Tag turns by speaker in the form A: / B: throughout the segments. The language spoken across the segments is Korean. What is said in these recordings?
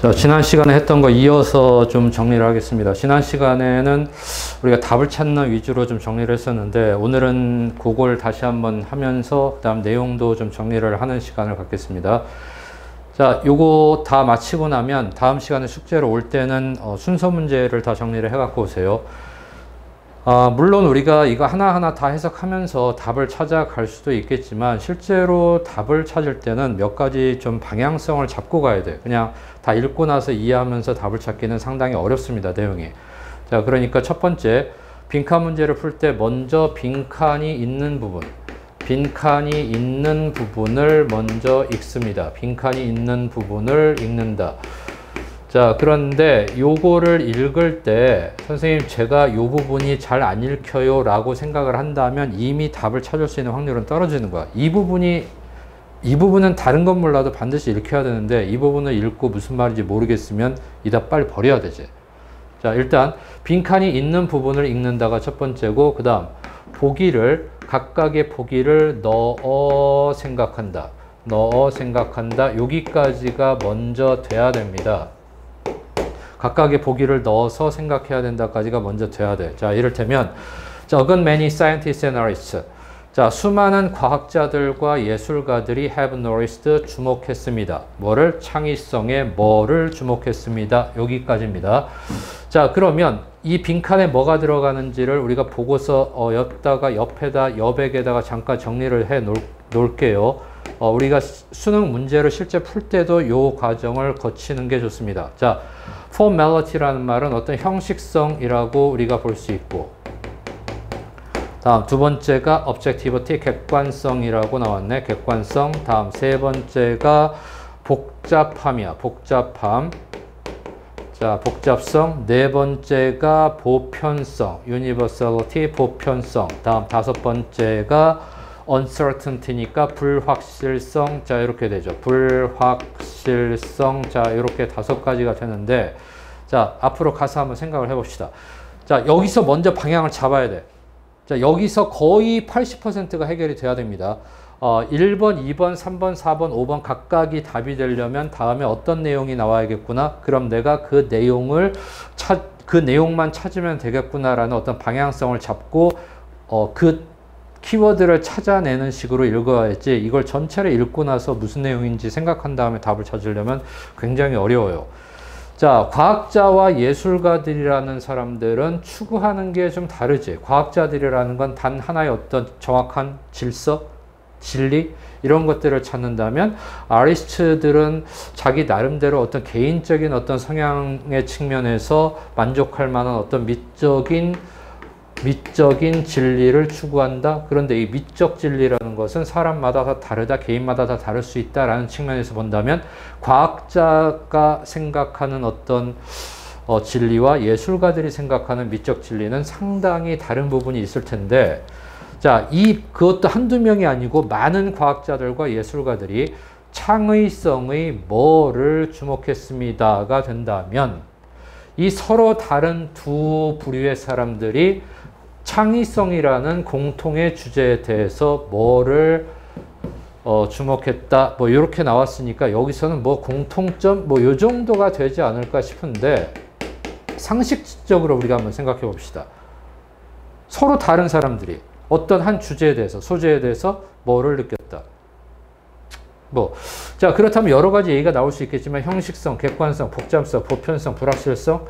A: 자, 지난 시간에 했던 거 이어서 좀 정리를 하겠습니다. 지난 시간에는 우리가 답을 찾는 위주로 좀 정리를 했었는데, 오늘은 그걸 다시 한번 하면서 그 다음 내용도 좀 정리를 하는 시간을 갖겠습니다. 자, 요거 다 마치고 나면 다음 시간에 숙제로 올 때는 순서 문제를 다 정리를 해갖고 오세요. 물론 우리가 이거 하나하나 다 해석하면서 답을 찾아갈 수도 있겠지만, 실제로 답을 찾을 때는 몇 가지 좀 방향성을 잡고 가야 돼요. 그냥 다 읽고 나서 이해하면서 답을 찾기는 상당히 어렵습니다, 내용이. 자, 그러니까 첫 번째, 빈칸 문제를 풀 때 먼저 빈칸이 있는 부분을 먼저 읽습니다. 빈칸이 있는 부분을 읽는다. 자, 그런데 요거를 읽을 때 선생님 제가 요 부분이 잘 안 읽혀요 라고 생각을 한다면 이미 답을 찾을 수 있는 확률은 떨어지는 거야. 이 부분은 다른 건 몰라도 반드시 읽혀야 되는데, 이 부분을 읽고 무슨 말인지 모르겠으면 이 답 빨리 버려야 되지. 자, 일단 빈칸이 있는 부분을 읽는다가 첫 번째고, 그 다음 각각의 보기를 넣어 생각한다. 여기까지가 먼저 돼야 됩니다. 각각의 보기를 넣어서 생각해야 된다까지가 먼저 돼야 돼. 자, 이를테면, a good many scientists and artists. 자, 수많은 과학자들과 예술가들이 have noticed, 주목했습니다. 창의성에 주목했습니다. 여기까지입니다. 자, 그러면 이 빈칸에 뭐가 들어가는지를 우리가 보고서 옆에다가 잠깐 정리를 해 놓을게요. 우리가 수능 문제를 실제 풀 때도 이 과정을 거치는 게 좋습니다. 자, formality라는 말은 어떤 형식성이라고 우리가 볼 수 있고, 다음 두 번째가 objectivity, 객관성이라고 나왔네. 객관성. 다음 세 번째가 복잡함이야. 복잡함. 자, 복잡성. 네 번째가 보편성, universality, 보편성. 다음 다섯 번째가 uncertainty니까 불확실성. 자, 이렇게 되죠. 불확실성. 자, 이렇게 다섯 가지가 되는데, 자, 앞으로 가서 한번 생각을 해봅시다. 자, 여기서 먼저 방향을 잡아야 돼. 자, 여기서 거의 80%가 해결이 돼야 됩니다. 1번, 2번, 3번, 4번, 5번 각각이 답이 되려면 다음에 어떤 내용이 나와야겠구나. 그럼 내가 그 내용만 찾으면 되겠구나라는 어떤 방향성을 잡고 그 키워드를 찾아내는 식으로 읽어야지, 이걸 전체를 읽고 나서 무슨 내용인지 생각한 다음에 답을 찾으려면 굉장히 어려워요. 자, 과학자와 예술가들이라는 사람들은 추구하는 게 좀 다르지. 과학자들이라는 건 단 하나의 어떤 정확한 질서, 진리, 이런 것들을 찾는다면, 아리스트들은 자기 나름대로 어떤 개인적인 어떤 성향의 측면에서 만족할 만한 어떤 미적인 진리를 추구한다. 그런데 이 미적 진리라는 것은 사람마다 다 다르다, 개인마다 다 다를 수 있다라는 측면에서 본다면, 과학자가 생각하는 어떤 진리와 예술가들이 생각하는 미적 진리는 상당히 다른 부분이 있을 텐데, 자, 그것도 한두 명이 아니고 많은 과학자들과 예술가들이 창의성의 뭐를 주목했습니다가 된다면, 이 서로 다른 두 부류의 사람들이 창의성이라는 공통의 주제에 대해서 뭐를 주목했다, 이렇게 나왔으니까 여기서는 공통점 요 정도가 되지 않을까 싶은데, 상식적으로 우리가 한번 생각해 봅시다. 서로 다른 사람들이 어떤 한 주제에 대해서, 소재에 대해서 뭐를 느꼈다. 자, 그렇다면 여러 가지 얘기가 나올 수 있겠지만, 형식성, 객관성, 복잡성, 보편성, 불확실성,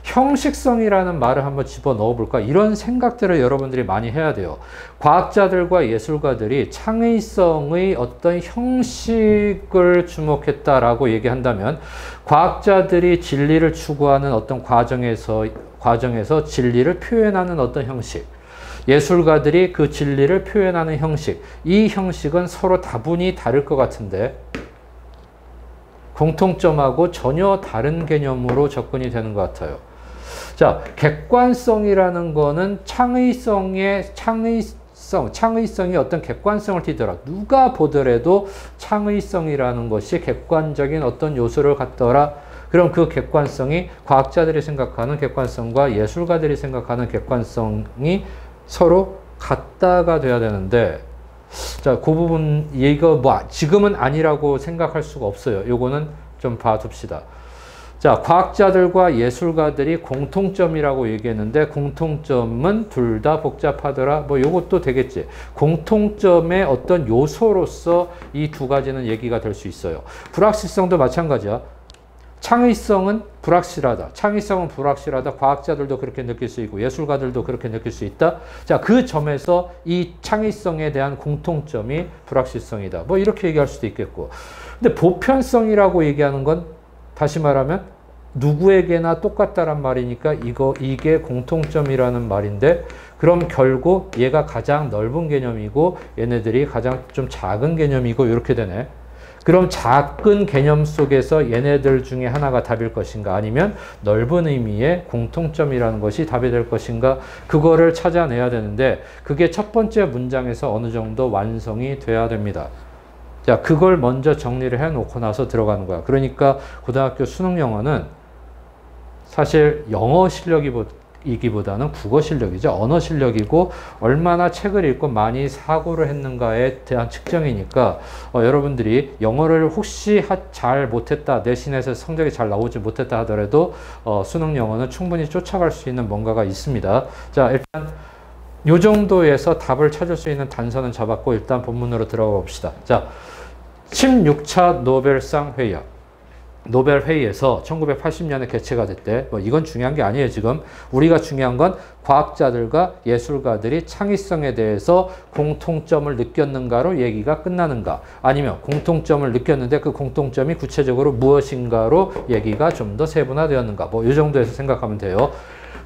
A: 형식성이라는 말을 한번 집어넣어 볼까? 이런 생각들을 여러분들이 많이 해야 돼요. 과학자들과 예술가들이 창의성의 어떤 형식을 주목했다라고 얘기한다면, 과학자들이 진리를 추구하는 어떤 과정에서 진리를 표현하는 어떤 형식, 예술가들이 그 진리를 표현하는 형식, 이 형식은 서로 다분히 다를 것 같은데, 공통점하고 전혀 다른 개념으로 접근이 되는 것 같아요. 자, 객관성이라는 거는 창의성이 어떤 객관성을 띠더라. 누가 보더라도 창의성이라는 것이 객관적인 어떤 요소를 갖더라. 그럼 그 객관성이 과학자들이 생각하는 객관성과 예술가들이 생각하는 객관성이 서로 같다가 돼야 되는데, 자, 그 부분, 이거 지금은 아니라고 생각할 수가 없어요. 요거는 좀 봐둡시다. 자, 과학자들과 예술가들이 공통점이라고 얘기했는데 공통점은 둘 다 복잡하더라. 뭐 요것도 되겠지. 공통점의 어떤 요소로서 이 두 가지는 얘기가 될 수 있어요. 불확실성도 마찬가지야. 창의성은 불확실하다. 창의성은 불확실하다. 과학자들도 그렇게 느낄 수 있고 예술가들도 그렇게 느낄 수 있다. 자, 그 점에서 이 창의성에 대한 공통점이 불확실성이다. 뭐 이렇게 얘기할 수도 있겠고. 근데 보편성이라고 얘기하는 건 다시 말하면 누구에게나 똑같다란 말이니까 이게 공통점이라는 말인데 그럼 결국 얘가 가장 넓은 개념이고 얘네들이 가장 좀 작은 개념이고 이렇게 되네. 그럼 작은 개념 속에서 얘네들 중에 하나가 답일 것인가 아니면 넓은 의미의 공통점이라는 것이 답이 될 것인가 그거를 찾아내야 되는데 그게 첫 번째 문장에서 어느 정도 완성이 돼야 됩니다. 자, 그걸 먼저 정리를 해놓고 나서 들어가는 거야. 그러니까 고등학교 수능 영어는 사실 영어 실력이기보다는 국어 실력이죠. 언어 실력이고 얼마나 책을 읽고 많이 사고를 했는가에 대한 측정이니까 여러분들이 영어를 혹시 잘 못했다, 내신에서 성적이 잘 나오지 못했다 하더라도 수능 영어는 충분히 쫓아갈 수 있는 뭔가가 있습니다. 자, 일단 요 정도에서 답을 찾을 수 있는 단서는 잡았고 일단 본문으로 들어가 봅시다. 자, 16차 노벨상 회의야. 노벨 회의에서 1980년에 개최가 됐대. 뭐 이건 중요한 게 아니에요, 지금. 우리가 중요한 건 과학자들과 예술가들이 창의성에 대해서 공통점을 느꼈는가로 얘기가 끝나는가. 아니면 공통점을 느꼈는데 그 공통점이 구체적으로 무엇인가로 얘기가 좀 더 세분화되었는가. 뭐 이 정도에서 생각하면 돼요.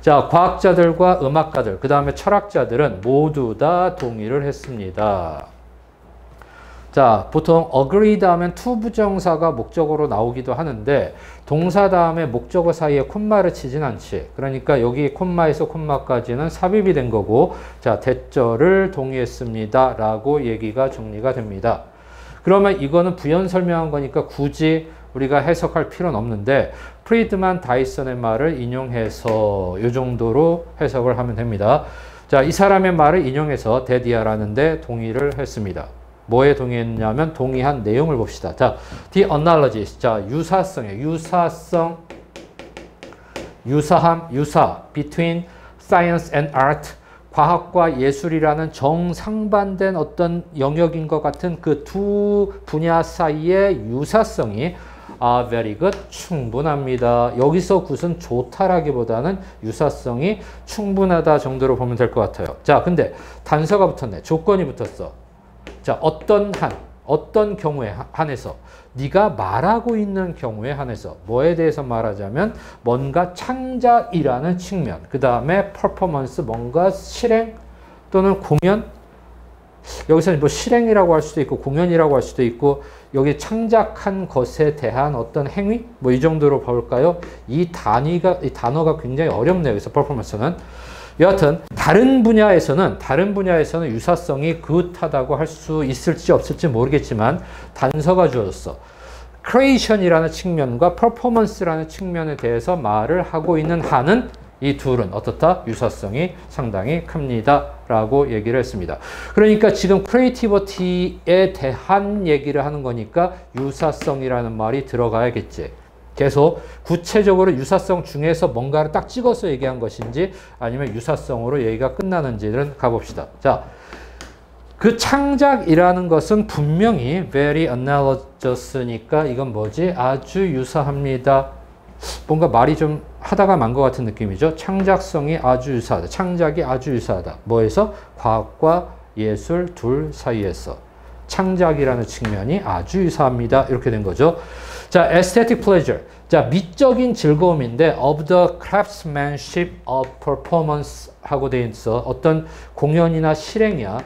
A: 자, 과학자들과 음악가들, 그 다음에 철학자들은 모두 다 동의를 했습니다. 자, 보통 agree 다음엔 to 부정사가 목적어로 나오기도 하는데 동사 다음에 목적어 사이에 콤마를 치진 않지. 그러니까 여기 콤마에서 콤마까지는 삽입이 된 거고 자, 대절을 동의했습니다 라고 얘기가 정리가 됩니다. 그러면 이거는 부연 설명한 거니까 굳이 우리가 해석할 필요는 없는데 프리드만 다이슨의 말을 인용해서 이 정도로 해석을 하면 됩니다. 자, 이 사람의 말을 인용해서 데디아라는데 동의를 했습니다. 뭐에 동의했냐면 동의한 내용을 봅시다. 자, the analogies. 자, 유사함, 유사 between science and art. 과학과 예술이라는 정상반된 어떤 영역인 것 같은 그 두 분야 사이의 유사성이 very good, 충분합니다. 여기서 굿은 좋다라기보다는 유사성이 충분하다 정도로 보면 될 것 같아요. 자, 근데 단서가 붙었네. 조건이 붙었어. 자, 어떤 경우에 한해서 네가 말하고 있는 경우에 한해서 뭐에 대해서 말하자면 뭔가 창작이라는 측면, 그 다음에 퍼포먼스, 뭔가 실행 또는 공연, 여기서는 뭐 실행이라고 할 수도 있고 공연이라고 할 수도 있고 여기 창작한 것에 대한 어떤 행위 뭐 이 정도로 볼까요? 이 단어가 굉장히 어렵네요. 그래서 퍼포먼스는 여하튼 다른 분야에서는 유사성이 굿하다고 할 수 있을지 없을지 모르겠지만 단서가 주어졌어. creation이라는 측면과 performance라는 측면에 대해서 말을 하고 있는 한은 이 둘은 어떻다? 유사성이 상당히 큽니다. 라고 얘기를 했습니다. 그러니까 지금 creativity에 대한 얘기를 하는 거니까 유사성이라는 말이 들어가야겠지. 계속 구체적으로 유사성 중에서 뭔가를 딱 찍어서 얘기한 것인지 아니면 유사성으로 얘기가 끝나는지를 가봅시다. 자, 그 창작이라는 것은 분명히 very analogous니까 이건 뭐지? 아주 유사합니다. 뭔가 말이 좀 하다가 만 것 같은 느낌이죠. 창작성이 아주 유사하다. 창작이 아주 유사하다. 뭐에서? 과학과 예술 둘 사이에서. 창작이라는 측면이 아주 유사합니다. 이렇게 된 거죠. 자, aesthetic pleasure. 자, 미적인 즐거움인데 of the craftsmanship of performance 하고 돼 있어. 어떤 공연이나 실행이야.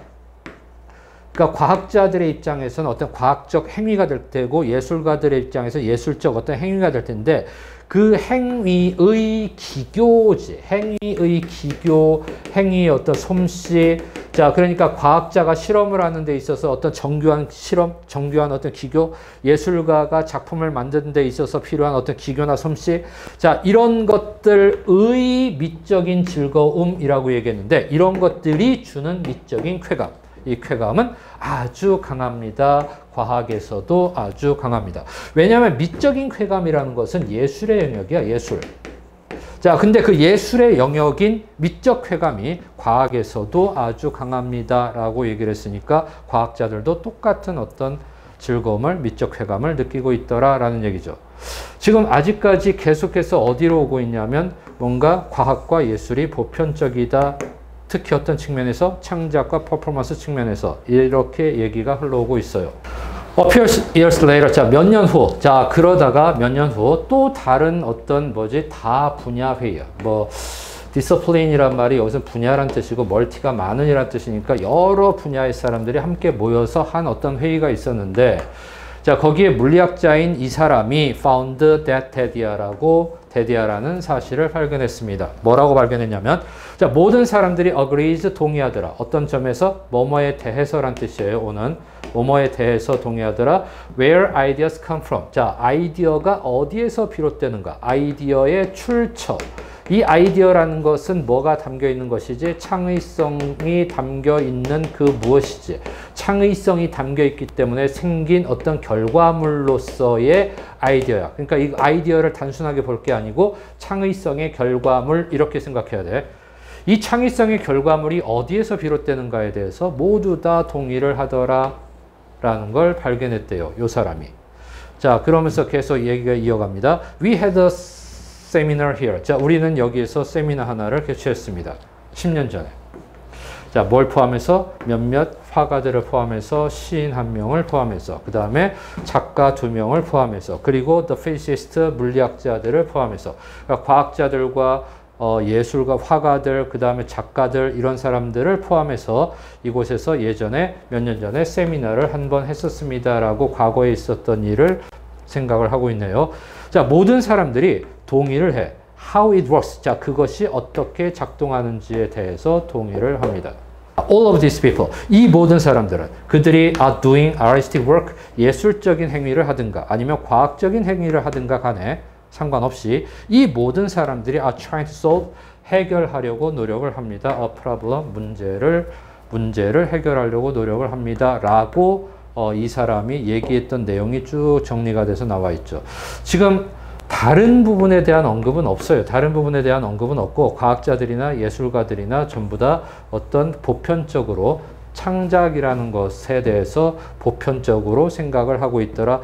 A: 그러니까 과학자들의 입장에서는 어떤 과학적 행위가 될 테고 예술가들의 입장에서 예술적 어떤 행위가 될 텐데 그 행위의 기교지. 행위의 기교, 행위의 어떤 솜씨. 자, 그러니까 과학자가 실험을 하는 데 있어서 어떤 정교한 실험, 정교한 어떤 기교, 예술가가 작품을 만드는 데 있어서 필요한 어떤 기교나 솜씨. 자, 이런 것들의 미적인 즐거움이라고 얘기했는데 이런 것들이 주는 미적인 쾌감. 이 쾌감은 아주 강합니다. 과학에서도 아주 강합니다. 왜냐하면 미적인 쾌감이라는 것은 예술의 영역이야, 예술. 자, 근데 그 예술의 영역인 미적 쾌감이 과학에서도 아주 강합니다. 라고 얘기를 했으니까 과학자들도 똑같은 어떤 즐거움을, 미적 쾌감을 느끼고 있더라 라는 얘기죠. 지금 아직까지 계속해서 어디로 오고 있냐면 뭔가 과학과 예술이 보편적이다. 특히 어떤 측면에서 창작과 퍼포먼스 측면에서 이렇게 얘기가 흘러오고 있어요. A few years later, 자, 몇 년 후. 자, 그러다가 몇 년 후 또 다른 어떤 다 분야 회의야. discipline이란 말이 여기서 분야란 뜻이고 멀티가 많은이란 뜻이니까 여러 분야의 사람들이 함께 모여서 한 어떤 회의가 있었는데 자, 거기에 물리학자인 이 사람이 found that 데디아라는 사실을 발견했습니다. 뭐라고 발견했냐면 자, 모든 사람들이 agrees 동의하더라. 어떤 점에서 뭐뭐에 대해서란 뜻이에요. 오는 뭐뭐에 대해서 동의하더라. Where ideas come from. 자, 아이디어가 어디에서 비롯되는가? 아이디어의 출처. 이 아이디어라는 것은 뭐가 담겨 있는 것이지? 창의성이 담겨 있는 그 무엇이지? 창의성이 담겨 있기 때문에 생긴 어떤 결과물로서의 아이디어야. 그러니까 이 아이디어를 단순하게 볼 게 아니고 창의성의 결과물 이렇게 생각해야 돼. 이 창의성의 결과물이 어디에서 비롯되는가에 대해서 모두 다 동의를 하더라 라는 걸 발견했대요. 요 사람이. 자, 그러면서 계속 얘기가 이어갑니다. We had a seminar here. 자, 우리는 여기에서 세미나 하나를 개최했습니다. 10년 전에. 자, 뭘 포함해서? 몇몇 화가들을 포함해서 시인 1명을 포함해서 그 다음에 작가 2명을 포함해서 그리고 the physicist 물리학자들을 포함해서 그러니까 과학자들과 예술가, 화가들, 그 다음에 작가들 이런 사람들을 포함해서 이곳에서 예전에 몇 년 전에 세미나를 한번 했었습니다라고 과거에 있었던 일을 생각을 하고 있네요. 자, 모든 사람들이 동의를 해. How it works. 자, 그것이 어떻게 작동하는지에 대해서 동의를 합니다. All of these people. 이 모든 사람들은 그들이 are doing artistic work. 예술적인 행위를 하든가 아니면 과학적인 행위를 하든가 간에 상관없이 이 모든 사람들이 are trying to solve. 해결하려고 노력을 합니다. A problem. 문제를 해결하려고 노력을 합니다. 라고 이 사람이 얘기했던 내용이 쭉 정리가 돼서 나와 있죠. 지금 다른 부분에 대한 언급은 없어요. 다른 부분에 대한 언급은 없고 과학자들이나 예술가들이나 전부 다 어떤 보편적으로 창작이라는 것에 대해서 보편적으로 생각을 하고 있더라.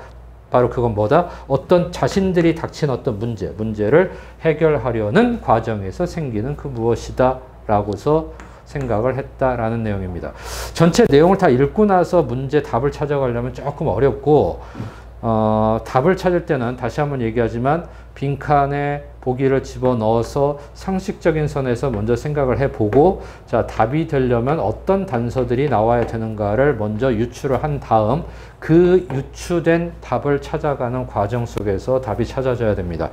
A: 바로 그건 뭐다? 어떤 자신들이 닥친 어떤 문제를 해결하려는 과정에서 생기는 그 무엇이다 라고서 생각을 했다라는 내용입니다. 전체 내용을 다 읽고 나서 답을 찾아가려면 조금 어렵고 답을 찾을 때는 다시 한번 얘기하지만 빈칸에 보기를 집어넣어서 상식적인 선에서 먼저 생각을 해보고 자, 답이 되려면 어떤 단서들이 나와야 되는가를 먼저 유추를 한 다음 그 유추된 답을 찾아가는 과정 속에서 답이 찾아져야 됩니다.